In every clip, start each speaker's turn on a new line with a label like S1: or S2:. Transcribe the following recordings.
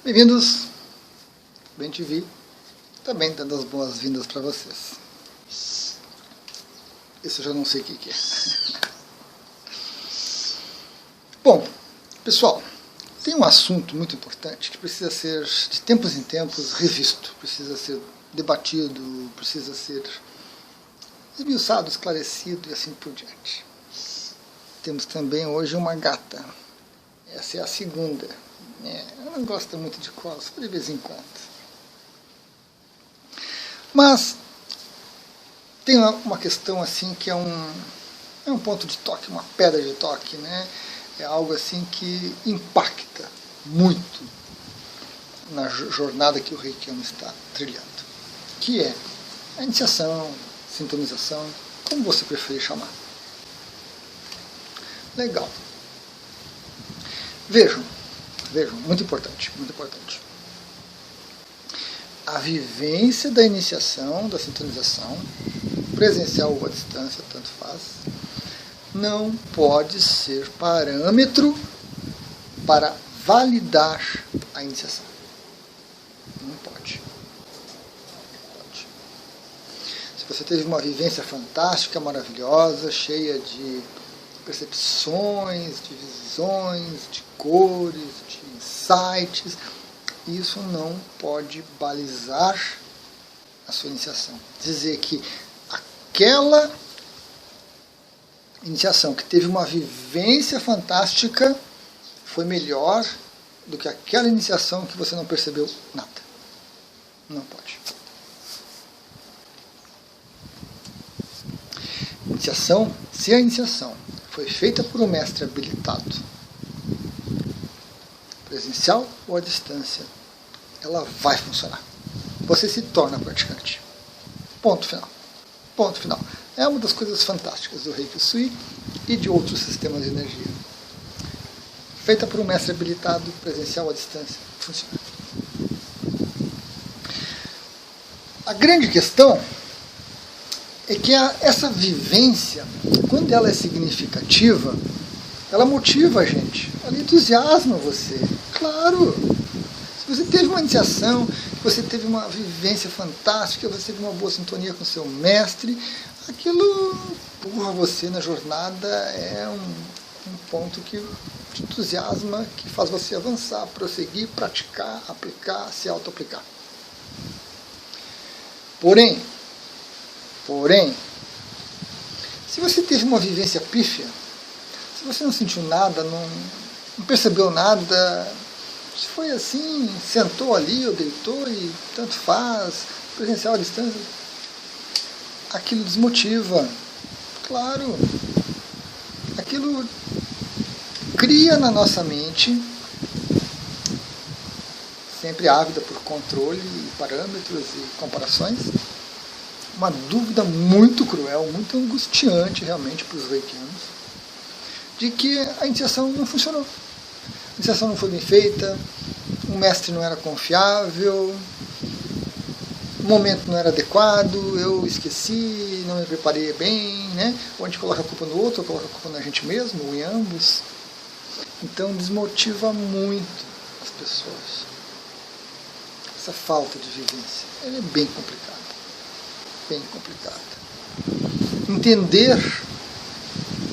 S1: Bem-vindos, bem te vi, também dando as boas-vindas para vocês. Isso eu já não sei o que é. Bom, pessoal, tem um assunto muito importante que precisa ser, de tempos em tempos, revisto, precisa ser debatido, precisa ser esmiuçado, esclarecido e assim por diante. Temos também hoje uma gata. Essa é a segunda. Ela não gosta muito de cola, só de vez em quando. Mas tem uma questão assim que é um ponto de toque, uma pedra de toque, né? É algo assim que impacta muito na jornada que o Reikiano está trilhando, que é a iniciação, sintonização, como você preferir chamar. Legal. Vejam, muito importante, muito importante. A vivência da iniciação, da sintonização, presencial ou à distância, tanto faz, não pode ser parâmetro para validar a iniciação. Não pode. Se você teve uma vivência fantástica, maravilhosa, cheia de percepções, de visões, de cores, de insights, isso não pode balizar a sua iniciação. Dizer que aquela iniciação que teve uma vivência fantástica foi melhor do que aquela iniciação que você não percebeu nada. Não pode. Iniciação, se a iniciação foi feita por um mestre habilitado, presencial ou à distância, ela vai funcionar. Você se torna praticante. Ponto final. Ponto final. É uma das coisas fantásticas do Reiki Sui e de outros sistemas de energia. Feita por um mestre habilitado, presencial ou à distância, funciona. A grande questão é que essa vivência, quando ela é significativa, ela motiva a gente, ela entusiasma você. Claro! Se você teve uma iniciação, que você teve uma vivência fantástica, você teve uma boa sintonia com seu mestre, aquilo empurra você na jornada, é um ponto que te entusiasma, que faz você avançar, prosseguir, praticar, aplicar, se auto-aplicar. Porém, se você teve uma vivência pífia, se você não sentiu nada, não percebeu nada, se foi assim, sentou ali ou deitou e tanto faz, presencial à distância, aquilo desmotiva. Claro, aquilo cria na nossa mente, sempre ávida por controle, parâmetros e comparações, uma dúvida muito cruel, muito angustiante realmente para os reikianos, de que a iniciação não funcionou. A iniciação não foi bem feita, o mestre não era confiável, o momento não era adequado, eu esqueci, não me preparei bem, né? Ou a gente coloca a culpa no outro, ou coloca a culpa na gente mesmo, ou em ambos. Então desmotiva muito as pessoas. Essa falta de vivência, ela é bem complicada. Bem complicada. Entender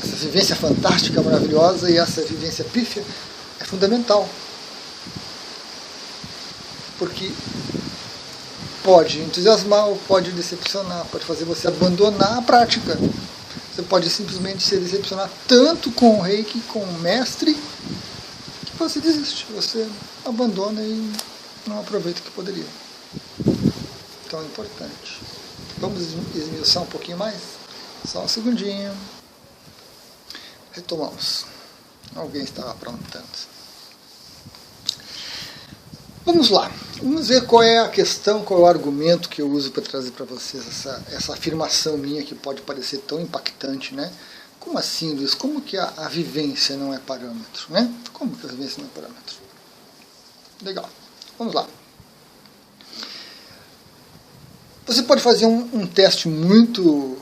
S1: essa vivência fantástica, maravilhosa e essa vivência pífia é fundamental. Porque pode entusiasmar ou pode decepcionar, pode fazer você abandonar a prática. Você pode simplesmente se decepcionar tanto com o Reiki, com o mestre, que você desiste, você abandona e não aproveita o que poderia. Então é importante. Vamos esmiuçar um pouquinho mais? Só um segundinho. Retomamos. Alguém estava aprontando. Vamos lá. Vamos ver qual é a questão, qual é o argumento que eu uso para trazer para vocês essa afirmação minha que pode parecer tão impactante, né? Como assim, Luiz? Como que a vivência não é parâmetro, né? Como que a vivência não é parâmetro? Legal. Vamos lá. Você pode fazer um teste muito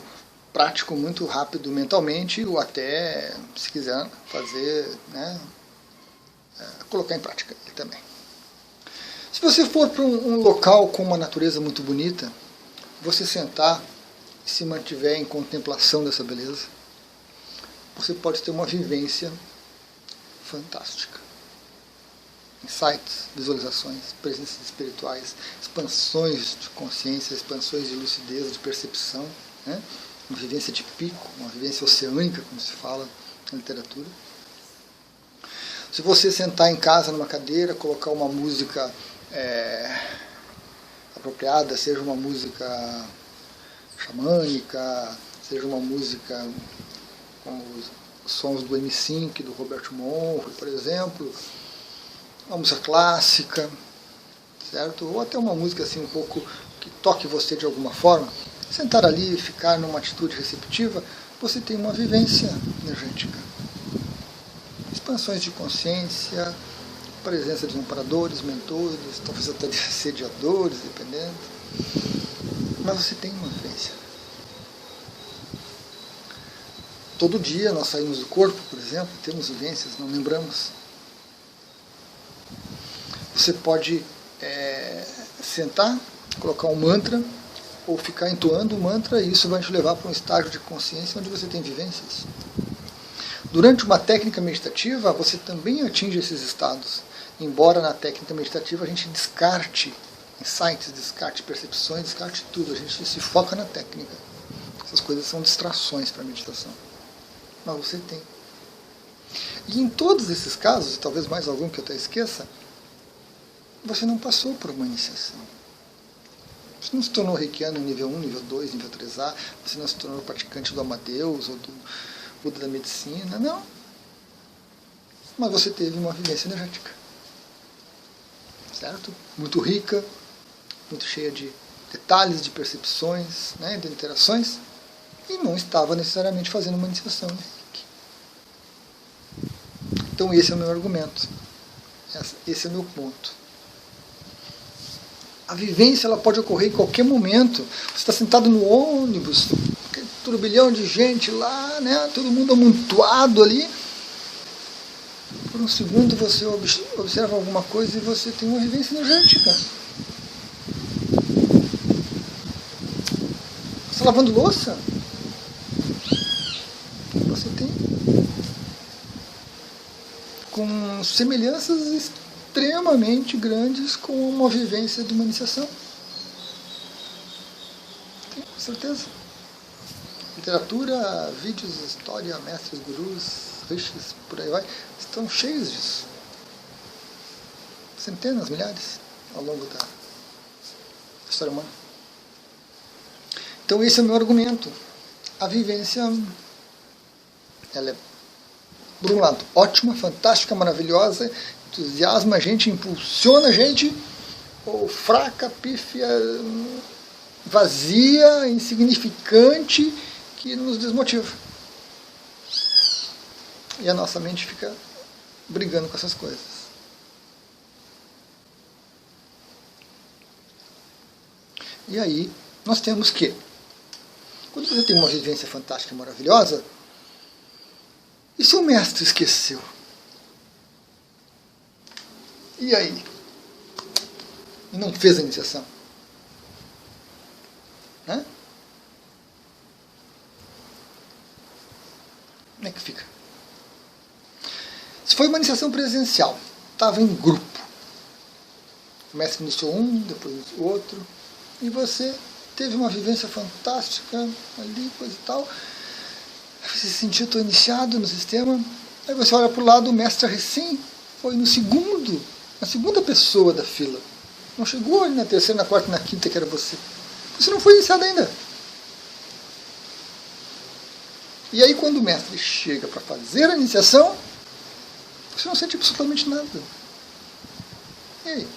S1: prático, muito rápido mentalmente, ou até, se quiser, fazer, né, colocar em prática também. Se você for para um local com uma natureza muito bonita, você sentar e se mantiver em contemplação dessa beleza, você pode ter uma vivência fantástica. Insights, visualizações, presenças espirituais, expansões de consciência, expansões de lucidez, de percepção, né? Uma vivência de pico, uma vivência oceânica, como se fala na literatura. Se você sentar em casa numa cadeira, colocar uma música apropriada, seja uma música xamânica, seja uma música como os sons do M5, do Roberto Monro, por exemplo, uma música clássica, certo? Ou até uma música assim um pouco que toque você de alguma forma, sentar ali e ficar numa atitude receptiva, você tem uma vivência energética. Expansões de consciência, presença de amparadores, mentores, talvez até de assediadores, dependendo. Mas você tem uma vivência. Todo dia nós saímos do corpo, por exemplo, temos vivências, não lembramos. Você pode sentar, colocar um mantra, ou ficar entoando o mantra, e isso vai te levar para um estágio de consciência onde você tem vivências. Durante uma técnica meditativa, você também atinge esses estados, embora na técnica meditativa a gente descarte insights, descarte percepções, descarte tudo, a gente se foca na técnica. Essas coisas são distrações para a meditação. Mas você tem. E em todos esses casos, talvez mais algum que eu até esqueça, você não passou por uma iniciação. Você não se tornou reikiano nível 1, nível 2, nível 3A, você não se tornou praticante do Amadeus ou do Buda da medicina, não. Mas você teve uma vivência energética. Certo? Muito rica, muito cheia de detalhes, de percepções, né, de interações, e não estava necessariamente fazendo uma iniciação de Reiki. Então esse é o meu argumento. Esse é o meu ponto. A vivência ela pode ocorrer em qualquer momento. Você está sentado no ônibus, aquele turbilhão de gente lá, né, todo mundo amontoado ali. Por um segundo você observa alguma coisa e você tem uma vivência energética. Você está lavando louça? Você tem. Com semelhanças extremamente grandes com uma vivência de uma iniciação. Tenho certeza. Literatura, vídeos, história, mestres, gurus, rishis, por aí vai, estão cheios disso. Centenas, milhares ao longo da história humana. Então esse é o meu argumento. A vivência, ela é, por um lado, ótima, fantástica, maravilhosa, entusiasma a gente, impulsiona a gente, ou fraca, pífia, vazia, insignificante, que nos desmotiva. E a nossa mente fica brigando com essas coisas. E aí, nós temos que, quando você tem uma vivência fantástica e maravilhosa, e se o mestre esqueceu? E aí? E não fez a iniciação? Né? Como é que fica? Se foi uma iniciação presencial, estava em grupo. O mestre iniciou um, depois o outro, e você teve uma vivência fantástica ali, coisa e tal. Você se sentiu tão iniciado no sistema. Aí você olha para o lado, o mestre recém foi na segunda pessoa da fila. Não chegou ali na terceira, na quarta, na quinta, que era você. Você não foi iniciado ainda. E aí quando o mestre chega para fazer a iniciação, você não sente absolutamente nada. E aí?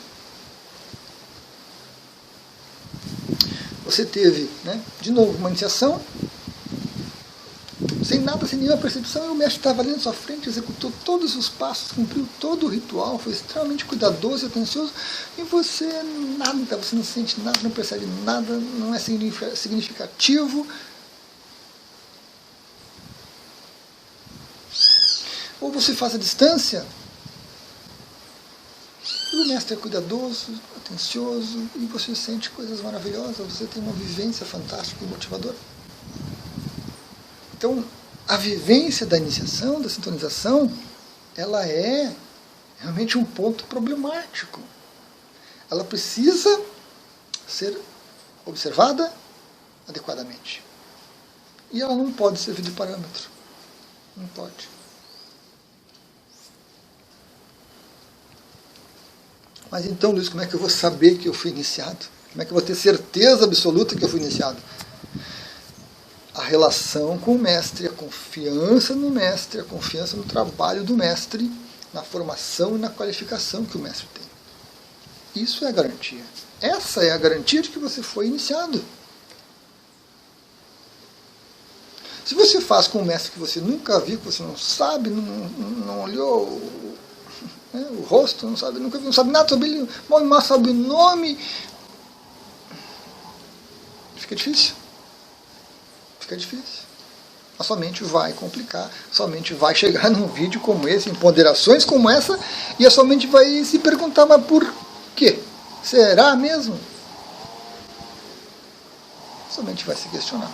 S1: Você teve, né, de novo, uma iniciação, sem nada, sem nenhuma percepção, e o mestre estava ali na sua frente, executou todos os passos, cumpriu todo o ritual, foi extremamente cuidadoso e atencioso, e você nada, você não sente nada, não percebe nada, não é significativo. Ou você faz a distância E o mestre é cuidadoso, atencioso, e você sente coisas maravilhosas, você tem uma vivência fantástica e motivadora. Então, a vivência da iniciação, da sintonização, ela é realmente um ponto problemático. Ela precisa ser observada adequadamente. E ela não pode servir de parâmetro. Não pode. Mas então, Luiz, como é que eu vou saber que eu fui iniciado? Como é que eu vou ter certeza absoluta que eu fui iniciado? A relação com o mestre, a confiança no mestre, a confiança no trabalho do mestre, na formação e na qualificação que o mestre tem. Isso é a garantia. Essa é a garantia de que você foi iniciado. Se você faz com um mestre que você nunca viu, que você não sabe, não olhou o rosto, não sabe, nunca viu, não sabe nada sobre ele, mal sabe o nome, fica difícil. Fica difícil. A sua mente vai complicar, sua mente vai chegar num vídeo como esse, em ponderações como essa, e a sua mente vai se perguntar, mas por quê? Será mesmo? Sua mente vai se questionar,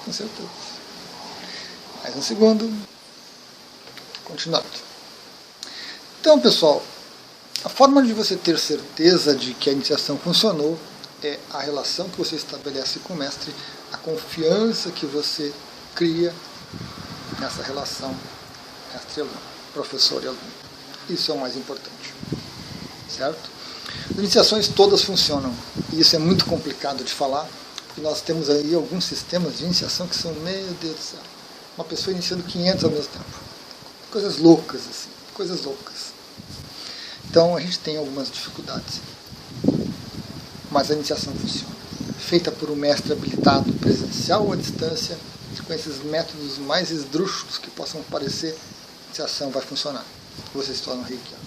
S1: com certeza. Mais um segundo. Continuando. Então, pessoal, a forma de você ter certeza de que a iniciação funcionou é a relação que você estabelece com o mestre, a confiança que você cria nessa relação mestre e aluno, professor e aluno. Isso é o mais importante. Certo? As iniciações todas funcionam, e isso é muito complicado de falar, porque nós temos aí alguns sistemas de iniciação que são, meu Deus do céu, uma pessoa iniciando 500 ao mesmo tempo. Coisas loucas, assim, coisas loucas. Então a gente tem algumas dificuldades, mas a iniciação funciona. Feita por um mestre habilitado, presencial ou à distância, com esses métodos mais esdrúxulos que possam parecer, a iniciação vai funcionar. Você se torna um reikiano.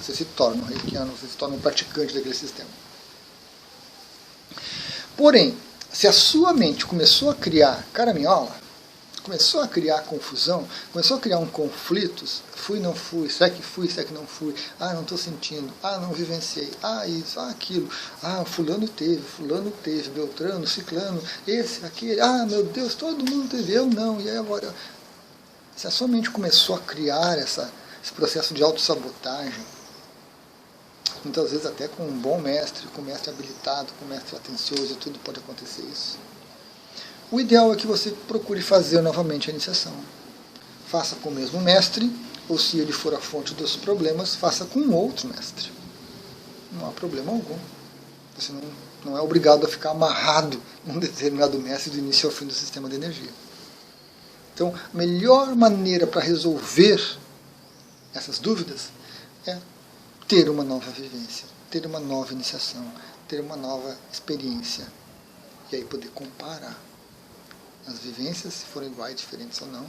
S1: Você se torna um reikiano, você se torna um praticante daquele sistema. Porém, se a sua mente começou a criar caraminhola, começou a criar confusão, começou a criar conflitos, fui, não fui, será que não fui, não estou sentindo, não vivenciei, isso, aquilo, fulano teve, Beltrano, Ciclano, esse, aquele, meu Deus, todo mundo teve, eu não, e aí agora? Se a sua mente começou a criar esse processo de autossabotagem, muitas vezes até com um bom mestre, com um mestre habilitado, com um mestre atencioso, tudo pode acontecer isso. O ideal é que você procure fazer novamente a iniciação. Faça com o mesmo mestre, ou se ele for a fonte dos problemas, faça com um outro mestre. Não há problema algum. Você não é obrigado a ficar amarrado num determinado mestre do início ao fim do sistema de energia. Então, a melhor maneira para resolver essas dúvidas é ter uma nova vivência, ter uma nova iniciação, ter uma nova experiência. E aí poder comparar as vivências, se forem iguais, diferentes ou não.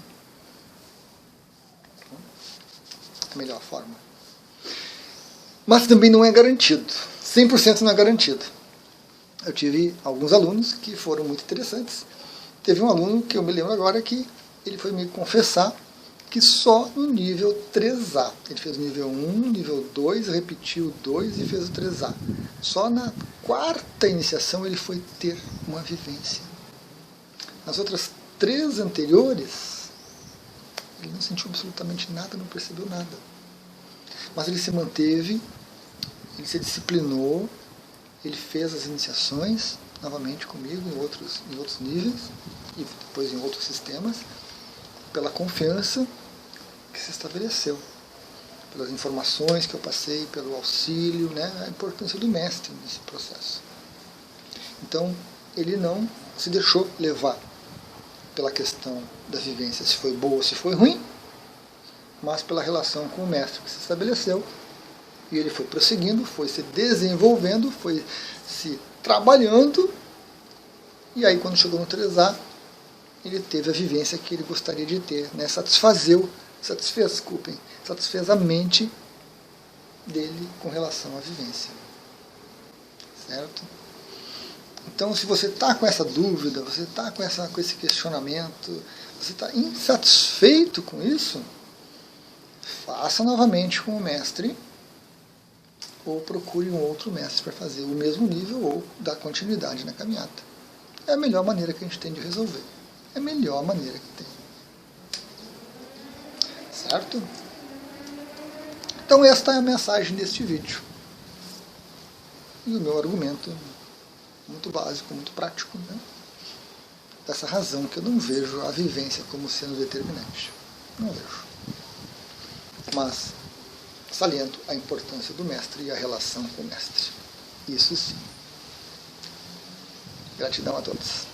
S1: É a melhor forma. Mas também não é garantido. 100% não é garantido. Eu tive alguns alunos que foram muito interessantes. Teve um aluno que eu me lembro agora que ele foi me confessar que só no nível 3A. Ele fez o nível 1, nível 2, repetiu o 2 e fez o 3A. Só na 4ª iniciação ele foi ter uma vivência. Nas outras 3 anteriores, ele não sentiu absolutamente nada, não percebeu nada. Mas ele se manteve, ele se disciplinou, ele fez as iniciações novamente comigo em outros níveis e depois em outros sistemas, pela confiança que se estabeleceu, pelas informações que eu passei, pelo auxílio, a importância do mestre nesse processo. Então, ele não se deixou levar pela questão da vivência, se foi boa ou se foi ruim, mas pela relação com o mestre que se estabeleceu, e ele foi prosseguindo, foi se desenvolvendo, foi se trabalhando, e aí quando chegou no 3A, ele teve a vivência que ele gostaria de ter, satisfez a mente dele com relação à vivência. Certo? Então, se você está com essa dúvida, você está com esse questionamento, você está insatisfeito com isso, faça novamente com o mestre ou procure um outro mestre para fazer o mesmo nível ou dar continuidade na caminhada. É a melhor maneira que a gente tem de resolver. É a melhor maneira que tem. Certo? Então esta é a mensagem deste vídeo. E o meu argumento, muito básico, muito prático, né? Dessa razão que eu não vejo a vivência como sendo determinante. Não vejo. Mas saliento a importância do mestre e a relação com o mestre. Isso sim. Gratidão a todos.